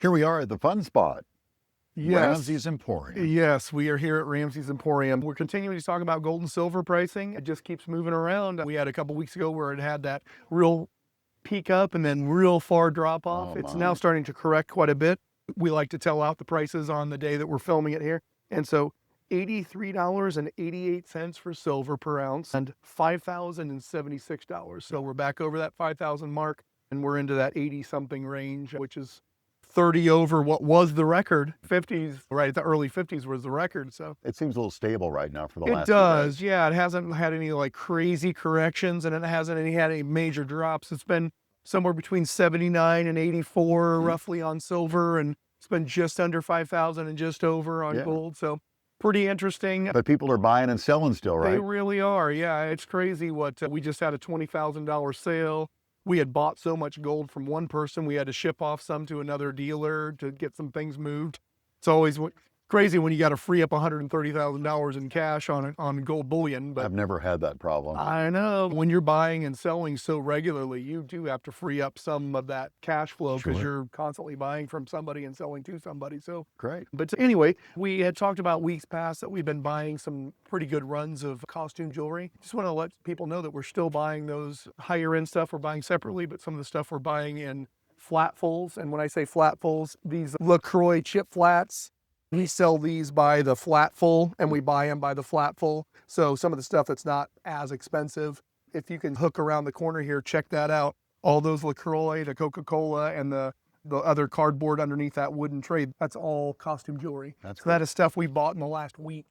Here we are at the fun spot, Yes. RamZs Emporium. Yes, we are here at RamZs Emporium. We're continuing to talk about gold and silver pricing. It just keeps moving around. We had a couple weeks ago where it had that real peak up and then real far drop off. Oh, It's my. now starting to correct quite a bit. We like to tell out the prices on the day that we're filming it here. And so $83.88 for silver per ounce and $5,076. So we're back over that 5,000 mark and we're into that 80 something range, which is 30 over what was the record. 50s, right at the early 50s was the record. So It seems a little stable right now for the it last few days. does. Yeah, it hasn't had any like crazy corrections and it hasn't had any major drops. It's been somewhere between 79 and 84 roughly on silver, and it's been just under 5,000 and just over on gold. So pretty interesting. But people are buying and selling still, right? They really are. Yeah, it's crazy what we just had a $20,000 sale. We had bought so much gold from one person, we had to ship off some to another dealer to get some things moved. It's always crazy when you got to free up $130,000 in cash on gold bullion. But I've never had that problem. I know when you're buying and selling so regularly, you do have to free up some of that cash flow because you're constantly buying from somebody and selling to somebody. So Great. But anyway, we had talked about weeks past that we've been buying some pretty good runs of costume jewelry. Just want to let people know that we're still buying those higher end stuff. We're buying separately, but some of the stuff we're buying in flat fulls. And when I say flat fulls, these LaCroix chip flats, we sell these by the flat full and we buy them by the flat full. So some of the stuff that's not as expensive, if you can hook around the corner here, check that out. All those LaCroix, the Coca-Cola, and the other cardboard underneath that wooden tray, that's all costume jewelry. So that is stuff we bought in the last week.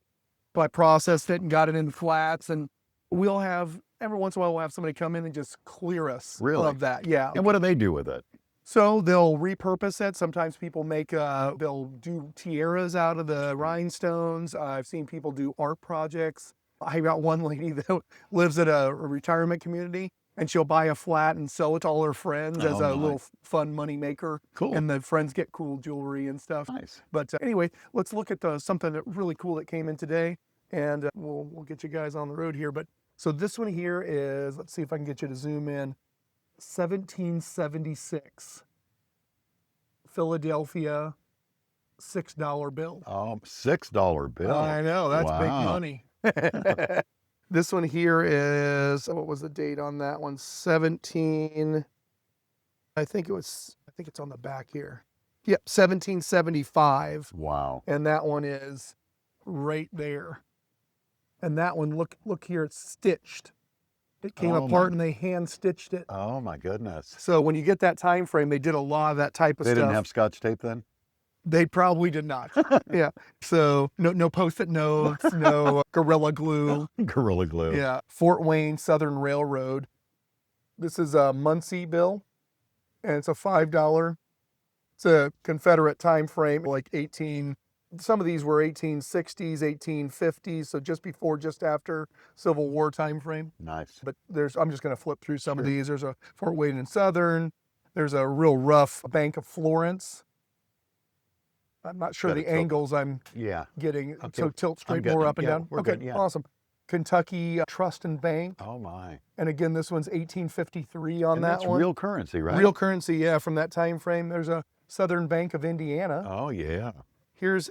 So I processed it and got it in flats, and we'll have, every once in a while, we'll have somebody come in and just clear us of that. Yeah. And what do they do with it? So they'll repurpose it. Sometimes people make, they'll do tiaras out of the rhinestones. I've seen people do art projects. I got one lady that lives at a retirement community, and she'll buy a flat and sell it to all her friends as a little fun money maker. Cool. And the friends get cool jewelry and stuff. Nice. But anyway, let's look at something that really cool that came in today, and we'll get you guys on the road here. But so this one here is, let's see if I can get you to zoom in, 1776 Philadelphia $6 bill. Oh, $6 bill. I know, that's big money. This one here is, what was the date on that one? 17, I think it's on the back here. Yep, 1775. Wow. And that one is right there. And that one, look here, it's stitched. It came apart and they hand stitched it. Oh my goodness. So when you get that time frame, they did a lot of that type of stuff. They didn't have Scotch tape then? They probably did not. Yeah. So no Post-it notes, no Gorilla Glue. Gorilla Glue. Yeah. Fort Wayne Southern Railroad. This is a Muncie bill, and it's a $5. It's a Confederate time frame, like some of these were 1860s, 1850s, so just before, just after Civil War time frame. Nice. But I'm just going to flip through some of these. There's a Fort Wayne and Southern. There's a real rough Bank of Florence. I'm not sure the angles I'm getting. So tilt straight more up and down. Okay, awesome. Kentucky Trust and Bank. Oh my. And again, this one's 1853 on that one. That's real currency, right? Real currency, yeah, from that time frame. There's a Southern Bank of Indiana. Oh yeah. Here's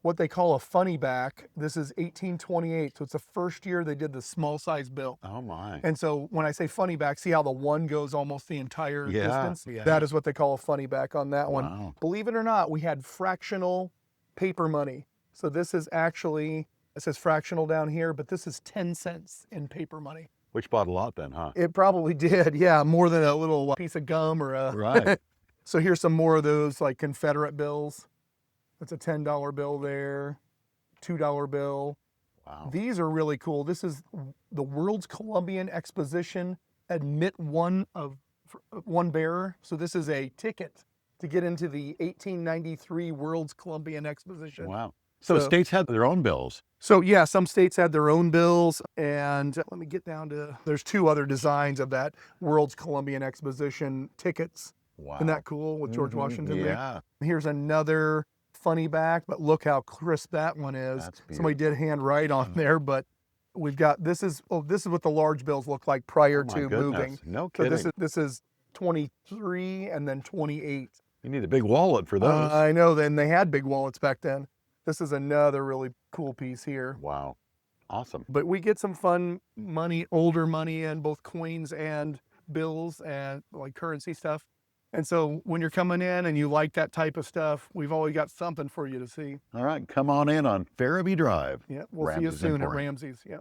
what they call a funny back. This is 1828, so it's the first year they did the small size bill. Oh my. And so when I say funny back, see how the one goes almost the entire distance? Yeah. That is what they call a funny back on that one. Wow. Believe it or not, we had fractional paper money. So this is actually, it says fractional down here, but this is 10 cents in paper money. Which bought a lot then, huh? It probably did, yeah, more than a little piece of gum or a... Right. So here's some more of those like Confederate bills. That's a $10 bill there, $2 bill. Wow. These are really cool. This is the World's Columbian Exposition. Admit one bearer. So this is a ticket to get into the 1893 World's Columbian Exposition. Wow. So states had their own bills. So yeah, some states had their own bills, and let me get down to, there's two other designs of that World's Columbian Exposition tickets. Wow. Isn't that cool with George Washington there? Yeah. Here's another funny back, but look how crisp that one is. Somebody did hand write on there, but we've got, this is what the large bills look like prior to moving. No kidding. So this is 23 and then 28. You need a big wallet for those. I know. Then they had big wallets back then. This is another really cool piece here. Wow. Awesome. But we get some fun money, older money in, both coins and bills and like currency stuff. And so when you're coming in and you like that type of stuff, we've always got something for you to see. All right. Come on in on Farabee Drive. Yeah, we'll see you RamZs soon Emporium. at RamZs. Yeah.